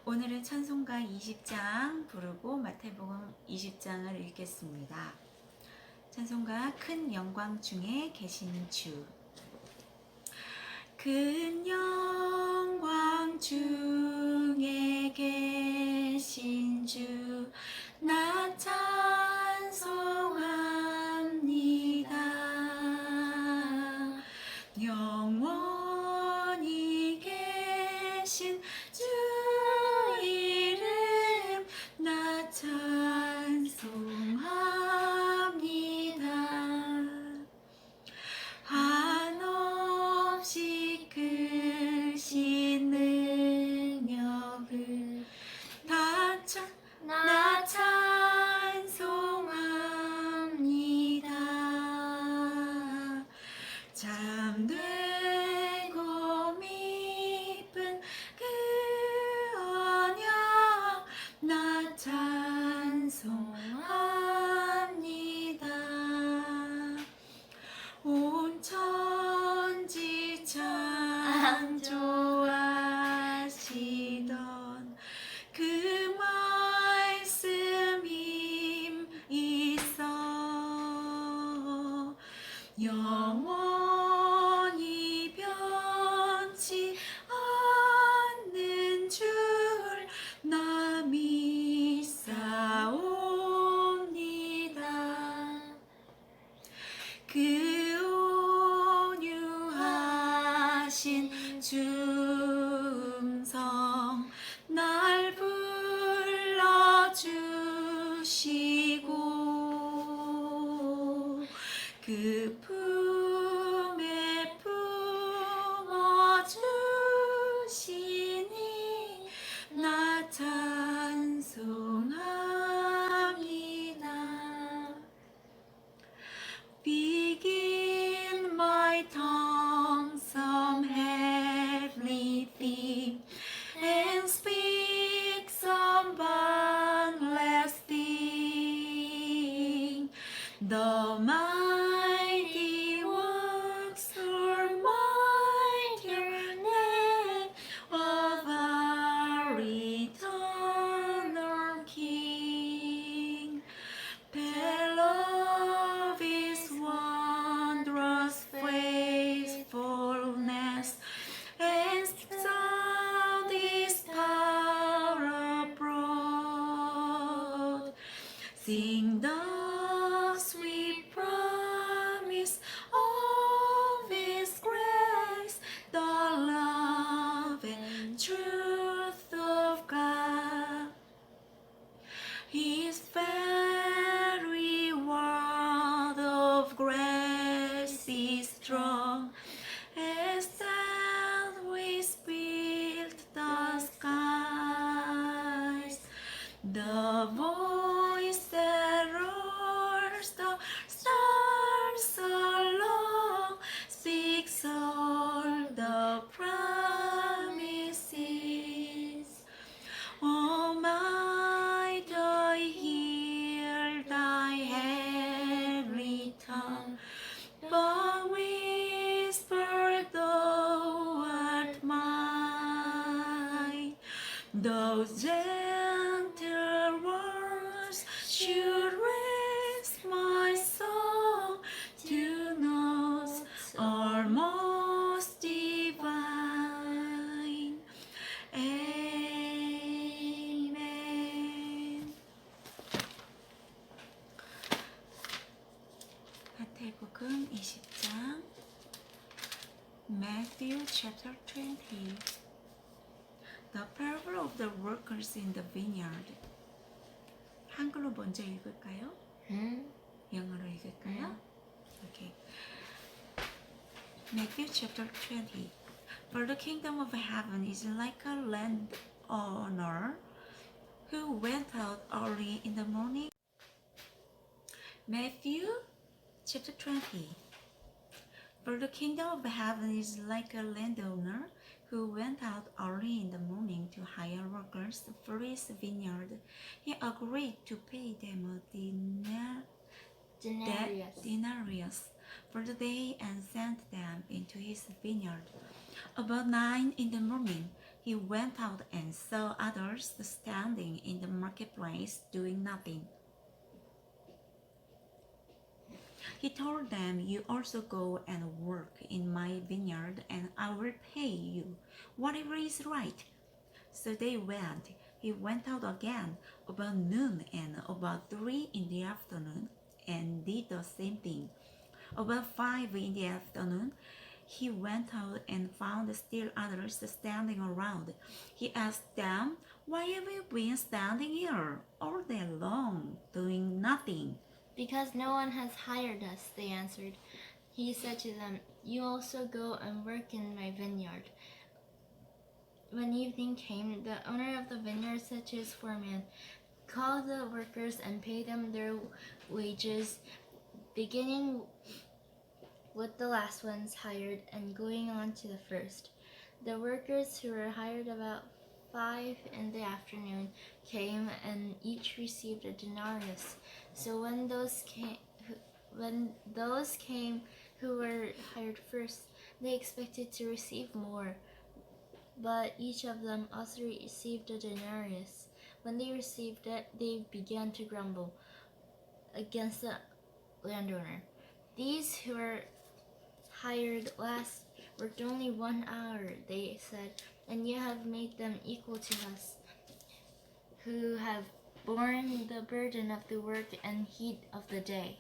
오늘은 찬송가 20장 부르고 마태복음 20장을 읽겠습니다. 찬송가 큰 영광 중에 계신 주. 큰 영광 중에 계신 주, 나 찬송합니다. 영원히 계신 주 이름 나 찬송합니다. 한없이 크신 능력을 나 찬송합니다. 참되고 깊은 그 언약 나 찬송합니다. 온 천지 창조하시던 그 말씀 힘 있어 영원히 변치 않는 줄 나 믿사옵니다. 그 온유하신 음성 날 불러주시고 그 품에 품어주시니 나 찬송합니다. Begin my tongue some heavenly theme and speak some boundless thing. The mighty works or mightier name of our eternal King. Tell of His wondrous faithfulness and sound His power abroad. Sing the sweet promise of His grace, the love and truth of God. His very word of grace is strong, as always built the skies. The voice that roars the stars along speaks all the promises. Oh my, I hear thy heavenly tongue, but whisper thou art mine. Those gentle words should raise my soul to notes almost divine. Amen. 마태복음 20장 Matthew chapter 20. The parable of the workers in the vineyard. 한글로 먼저 읽을까요? 영어로 읽을까요? Okay. Matthew chapter 20. For the kingdom of heaven is like a landowner who went out early in the morning. Matthew chapter 20. For the kingdom of heaven is like a landowner who went out early in the morning to hire workers for his vineyard. He agreed to pay them a denarius for the day and sent them into his vineyard. About 9 in the morning, he went out and saw others standing in the marketplace doing nothing. He told them, "You also go and work in my vineyard, and I will pay you whatever is right." So they went. He went out again about noon and about 3 in the afternoon, and did the same thing. About 5 in the afternoon, he went out and found still others standing around. He asked them, "Why have you been standing here all day long, doing nothing?" Because no one has hired us, they answered. He said to them, "You also go and work in my vineyard." When evening came, the owner of the vineyard said to his foreman, "Call the workers and pay them their wages, beginning with the last ones hired and going on to the first." The workers who were hired about 5 in the afternoon came, and each received a denarius. So when those came who were hired first, they expected to receive more, but each of them also received a denarius. When they received it, they began to grumble against the landowner. "These who were hired last worked only 1 hour," they said, "and you have made them equal to us, who have borne the burden of the work and heat of the day."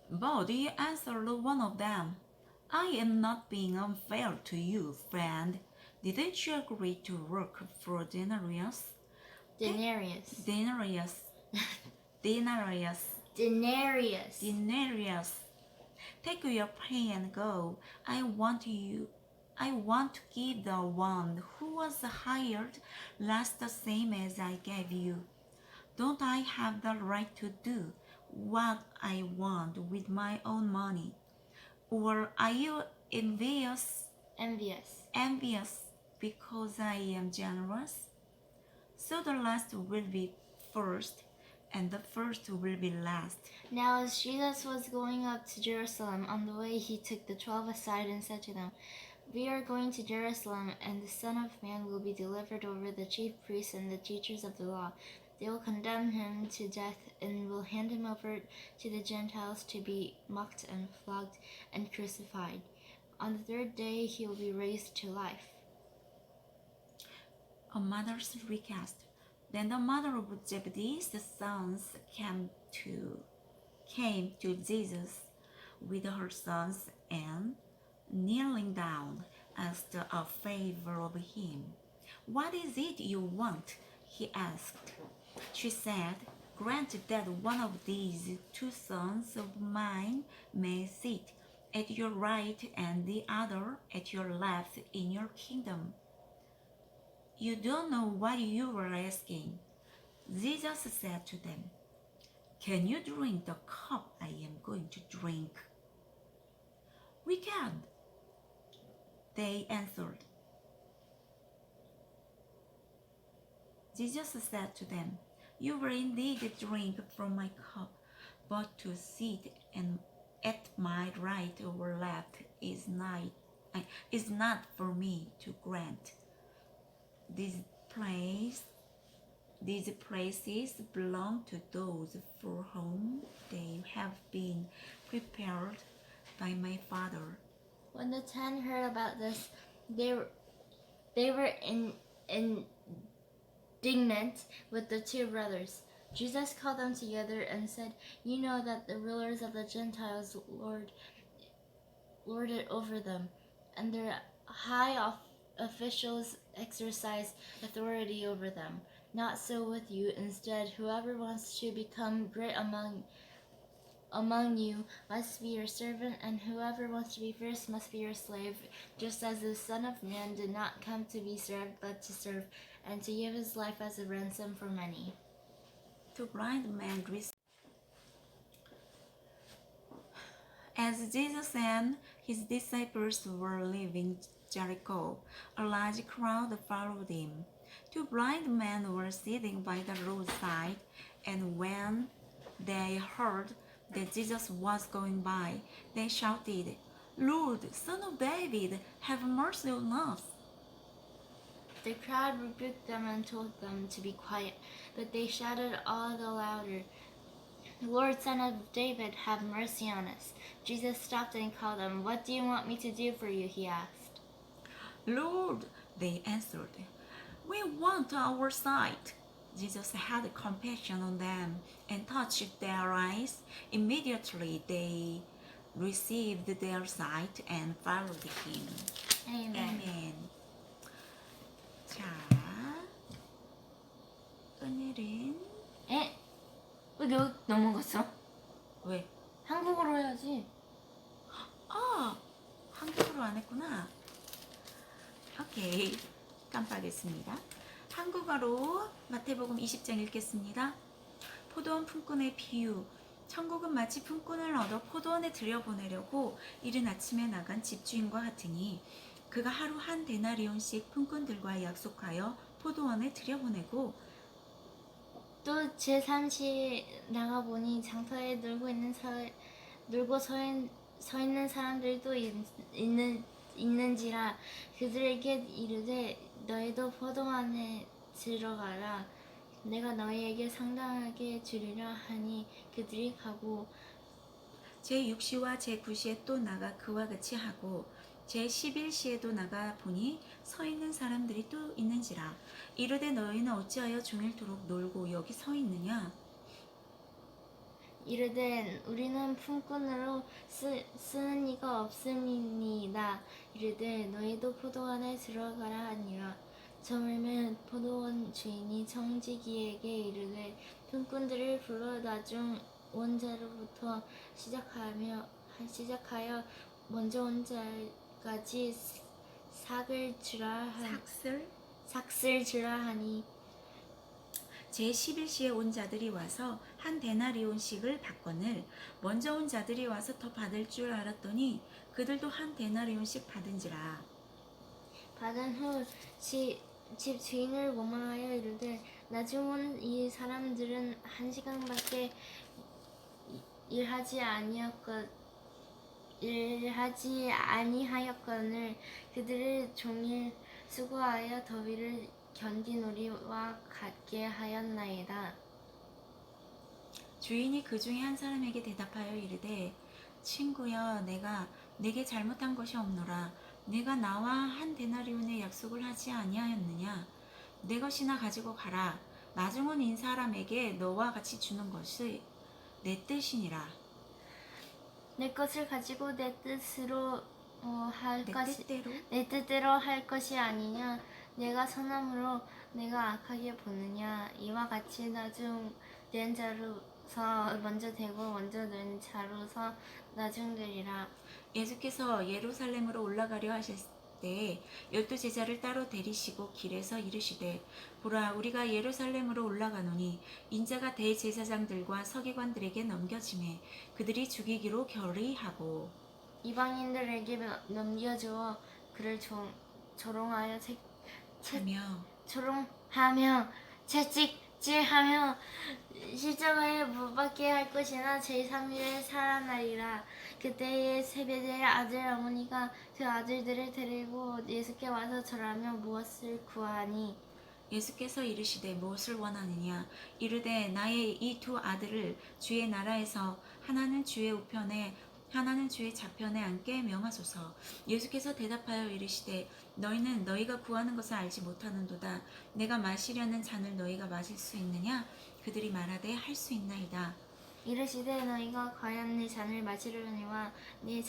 But he answered one of them, "I am not being unfair to you, friend. Didn't you agree to work for denarius?" Denarius. Denarius. Denarius. Denarius. Denarius. "Take your pay and go. I want to give the one who was hired last the same as I gave you. Don't I have the right to do what I want with my own money? Or are you envious because I am generous? So the last will be first, and the first will be last." Now as Jesus was going up to Jerusalem, on the way he took the 12 aside and said to them, "We are going to Jerusalem, and the Son of Man will be delivered over the chief priests and the teachers of the law. They will condemn him to death and will hand him over to the Gentiles to be mocked and flogged and crucified. On the third day he will be raised to life." A mother's recast. Then the mother of Zebedee's sons came to Jesus with her sons, and, kneeling down, asked a favor of him. "What is it you want?" he asked. She said, "Grant that one of these 2 sons of mine may sit at your right and the other at your left in your kingdom." "You don't know what you are asking." Jesus said to them, "Can you drink the cup I am going to drink?" "We can," they answered. Jesus said to them, "You will indeed drink from my cup, but to sit at my right or left is not for me to grant. These places belong to those for whom they have been prepared by my Father." When the 10 heard about this, they were indignant with the 2 brothers. Jesus called them together and said, "You know that the rulers of the Gentiles lord it over them, and their high officials exercise authority over them. Not so with you. Instead, whoever wants to become great among you must be your servant, and whoever wants to be first must be your slave, just as the Son of Man did not come to be served, but to serve, and to give his life as a ransom for many." To blind men, as Jesus and his disciples were leaving Jericho, a large crowd followed him. 2 blind men were sitting by the roadside, and when they heard that Jesus was going by, they shouted, "Lord, Son of David, have mercy on us." The crowd rebuked them and told them to be quiet, but they shouted all the louder, Lord, Son of David, have mercy on us. Jesus stopped and called them. What do you want me to do for you? He asked. Lord, they answered, we want our sight. Jesus had compassion on them and touched their eyes. Immediately they received their sight and followed him. Amen. Amen. 자, 오늘은 에? 왜 여기 넘어갔어? 왜? 한국어로 해야지. 한국어로 안 했구나. 오케이, 깜빡했습니다. 한국어로 마태복음 20장 읽겠습니다. 포도원 품꾼의 비유. 천국은 마치 품꾼을 얻어 포도원에 들여보내려고 이른 아침에 나간 집주인과 같으니 그가 하루 한 데나리온씩 품꾼들과 약속하여 포도원에 들여보내고 또 제3시에 나가보니 장터에 놀고 서 있는 사람들도 있는지라 그들에게 이르되 너희도 포도원에 들어가라. 내가 너희에게 상당하게 주리라 하니 그들이 가고 제6시와 제9시에 또 나가 그와 같이 하고 제11시에도 나가 보니 서 있는 사람들이 또 있는지라. 이르되 너희는 어찌하여 종일토록 놀고 여기 서 있느냐? 이르되 우리는 품꾼으로 쓰는 이가 없음이니이다. 이르되 너희도 포도원에 들어가라 하니라. 저물면 포도원 주인이 청지기에게 이르되 품꾼들을 불러 나중 온 자로부터 시작하여 먼저 온 자까지 삭을 주라 하니 제11시에 온 자들이 와서 한 데나리온씩을 받거늘 먼저 온 자들이 와서 더 받을 줄 알았더니 그들도 한 데나리온씩 받은지라. 받은 후 집 주인을 원망하여 이르되 나중 온 이 사람들은 1시간밖에 일하지 아니하였거늘 그들을 종일 수고하여 더위를 견딘 우리와 같게 하였나이다. 주인이 그 중에 한 사람에게 대답하여 이르되 친구여 내게 잘못한 것이 없노라. 내가 나와 한 데나리온의 약속을 하지 아니하였느냐? 내 것이나 가지고 가라. 나중 온 이 사람에게 너와 같이 주는 것이 내 뜻이니라. 내 것을 가지고 내 뜻대로 할 것이 아니냐? 내가 선함으로 내가 악하게 보느냐? 이와 같이 나중 된 자로서 먼저 되고 먼저 된 자로서 나중 되리라. 예수께서 예루살렘으로 올라가려 하실 때 12제자를 따로 데리시고 길에서 이르시되 보라 우리가 예루살렘으로 올라가노니 인자가 대제사장들과 서기관들에게 넘겨지매 그들이 죽이기로 결의하고 이방인들에게 넘겨주어 그를 조롱하며 채찍질하며 십자가에 못 박게 할 것이나 제3일에 살아나리라. 그때에 세베대의 아들 어머니가 그 아들들을 데리고 예수께 와서 절하며 무엇을 구하니 예수께서 이르시되 무엇을 원하느냐 이르되 나의 이 두 아들을 주의 나라에서 하나는 주의 우편에 하나는 주의 좌편에 앉게 명하소서. 예수께서 대답하여 이르시되 너희는 너희가 구하는 것을 알지 못하는도다. 내가 마시려는 잔을 너희가 마실 수 있느냐? 그들이 말하되 할 수 있나이다. 이르시되 너희가 과연 내 잔을 마시려니와 내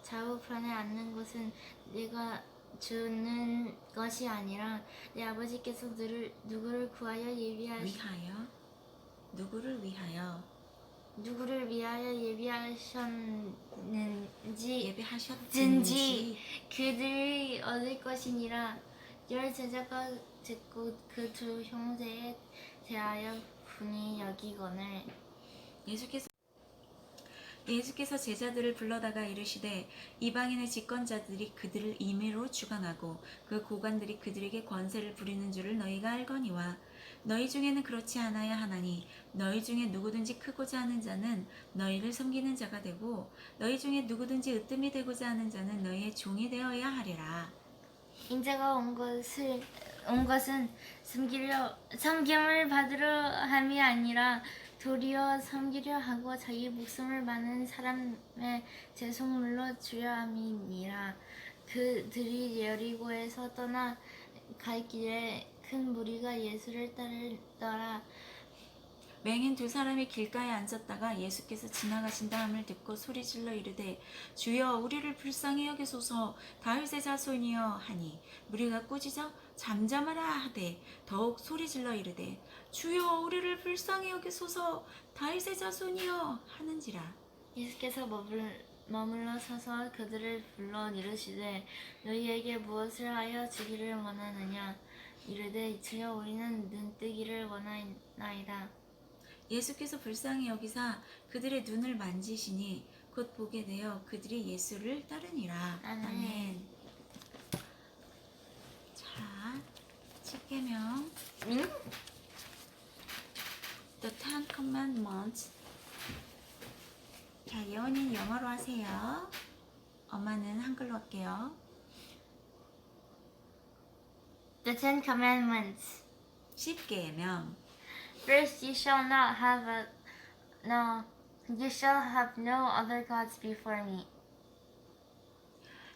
좌우편에 앉는 것은 내가 주는 것이 아니라 내 아버지께서 누구를 위하여 예비하셨는지 그들이 얻을 것이니라. 10 제자가 듣고 그 두 형제에 대하여 분이 여기거늘 예수께서 제자들을 불러다가 이르시되 이방인의 집권자들이 그들을 임의로 주관하고 그 고관들이 그들에게 권세를 부리는 줄을 너희가 알거니와 너희 중에는 그렇지 않아야 하나니 너희 중에 누구든지 크고자 하는 자는 너희를 섬기는 자가 되고 너희 중에 누구든지 으뜸이 되고자 하는 자는 너희의 종이 되어야 하리라. 인자가 온 것을 온 것은 섬김을 받으려 함이 아니라 도리어 섬기려 하고 자기 목숨을 많은 사람의 제속물로 주려 함이니라. 그들이 여리고에서 떠나 갈 길에 큰 무리가 예수를 따르더라. 맹인 두 사람이 길가에 앉았다가 예수께서 지나가신 다음을 듣고 소리질러 이르되 주여 우리를 불쌍히 여기소서 다윗의 자손이여 하니 무리가 꾸짖어 잠잠하라 하되 더욱 소리질러 이르되 주여 우리를 불쌍히 여기소서 다윗의 자손이여 하는지라. 예수께서 머물러 서서 그들을 불러 이르시되 너희에게 무엇을 하여 주기를 원하느냐. 이르되 주여 우리는 눈뜨기를 원하나이다. 예수께서 불쌍히 여기사 그들의 눈을 만지시니 곧 보게 되어 그들이 예수를 따르니라. 아멘. 자, 10계명 The Ten Commandments. 자, 예원이는 영어로 하세요. 엄마는 한글로 할게요. The Ten Commandments. 10계명. First, you shall have no other gods before me.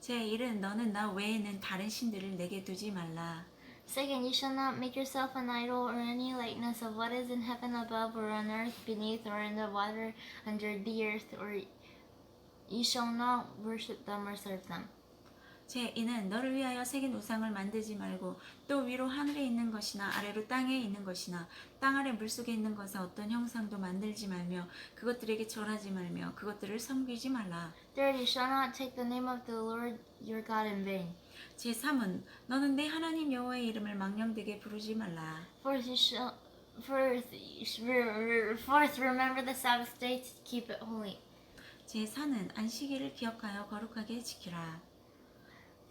제1은 너는 나 외에는 다른 신들을 내게 두지 말라. Second, you shall not make yourself an idol or any likeness of what is in heaven above or on earth beneath or in the water under the earth, or you shall not worship them or serve them. 제2는 너를 위하여 새긴 우상을 만들지 말고 또 위로 하늘에 있는 것이나 아래로 땅에 있는 것이나 땅 아래 물속에 있는 것에 어떤 형상도 만들지 말며 그것들에게 절하지 말며 그것들을 섬기지 말라. Third, you shall not take the name of the Lord your God in vain. 제3은 너는 내 하나님 여호와의 이름을 망령되게 부르지 말라. Fourth, remember the Sabbath day to keep it holy. 제4는 안식일을 기억하여 거룩하게 지키라.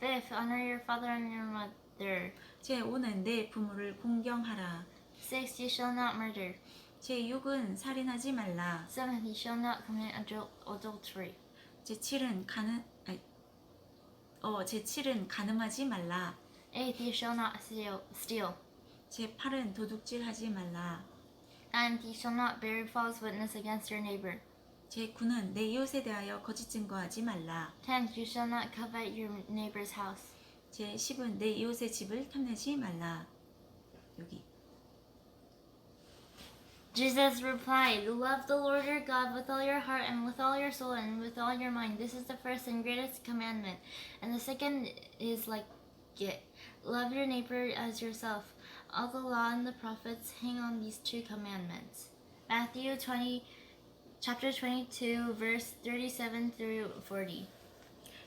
Fifth, honor your father and your mother. 제5는 내 부모를 공경하라. Sixth, you shall not murder. 제6은 살인하지 말라. Seventh, you shall not commit adultery. 제7은 간음하지 말라. Eighth, you shall not steal. 제8은 도둑질하지 말라. Ninth, you shall not bear false witness against your neighbor. 제9는 내 이웃에 대하여 거짓 증거하지 말라. Tenth, you shall not covet your neighbor's house. 제10은 내 이웃의 집을 탐내지 말라. 여기. Jesus replied, love the Lord your God with all your heart and with all your soul and with all your mind. This is the first and greatest commandment. And the second is like it. Love your neighbor as yourself. All the law and the prophets hang on these two commandments. Matthew chapter 22, verse 37 through 40.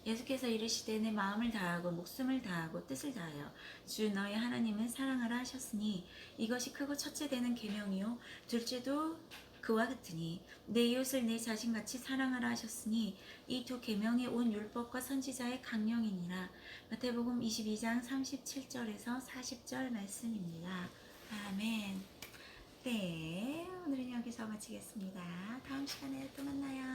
예수께서 이르시되 내 마음을 다하고 목숨을 다하고 뜻을 다하여 주 너의 하나님을 사랑하라 하셨으니 이것이 크고 첫째 되는 계명이요 둘째도 그와 같으니 내 이웃을 내 자신같이 사랑하라 하셨으니 이 두 계명이 온 율법과 선지자의 강령이니라. 마태복음 22장 37절에서 40절 말씀입니다. 아멘. 네, 오늘은 여기서 마치겠습니다. 다음 시간에 또 만나요.